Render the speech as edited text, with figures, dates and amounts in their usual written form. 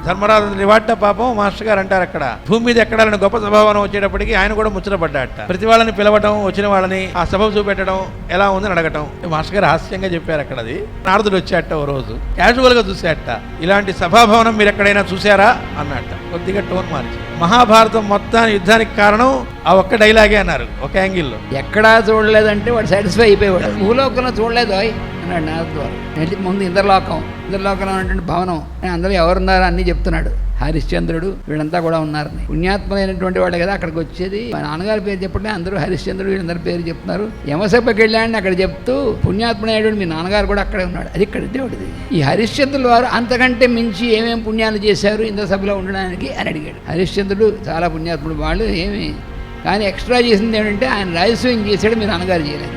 ధర్మరాజు రివార్ట పాపం మాస్టర్ గారు అంటారు అక్కడ భూమి మీద ఎక్కడాలని గొప్ప సభావనం వచ్చేటప్పటికి ఆయన కూడా ముచ్చటపడ్డాట. ప్రతి వాళ్ళని పిలవటం, వచ్చిన వాళ్ళని ఆ సభ చూపెట్టడం, ఎలా ఉందని అడగటం. మాస్టర్ గారు హాస్యంగా చెప్పారు అక్కడ. అది నారదుడు వచ్చాట ఓ రోజు, క్యాజువల్ గా చూసేట. ఇలాంటి సభాభవనం మీరు ఎక్కడైనా చూసారా అన్నట్ట, కొద్దిగా టోన్ మార్చి. మహాభారతం మొత్తాన్ని యుద్ధానికి కారణం ఆ ఒక్క డైలాగే అన్నారు ఒక యాంగిల్లో. ఎక్కడా చూడలేదంటే వాడు సాటిస్ఫై అయిపోయాడు. భూలోకంలో చూడలేదు అన్నాడు నారదుడు. ముందు ఇంద్రలోకంలో ఉన్నటువంటి భవనం అందరూ ఎవరున్నారు అన్నీ చెప్తున్నాడు. హరిశ్చంద్రుడు వీళ్ళంతా కూడా ఉన్నారని. పుణ్యాత్మలైనటువంటి వాడే కదా అక్కడికి వచ్చేది. మా నాన్నగారి పేరు చెప్పండి, అందరూ హరిశ్చంద్రుడు వీళ్ళందరి పేరు చెప్తున్నారు. యమసభకి వెళ్ళాడని అక్కడ చెప్తూ పుణ్యాత్ముడైనటువంటి మీ నాన్నగారు కూడా అక్కడే ఉన్నాడు. అది ఇక్కడ దేవుడిది. ఈ హరిశ్చంద్రుల వారు అంతకంటే మించి ఏమేమి పుణ్యాలు చేశారు ఇంద్ర సభలో ఉండడానికి అని అడిగాడు. హరిశ్చంద్రుడు చాలా పుణ్యాత్ముడు, వాళ్ళు ఏమి కానీ ఎక్స్ట్రా చేసింది ఏమిటంటే ఆయన రాజస్వం చేశాడు, మీ నాన్నగారు చేయలేదు.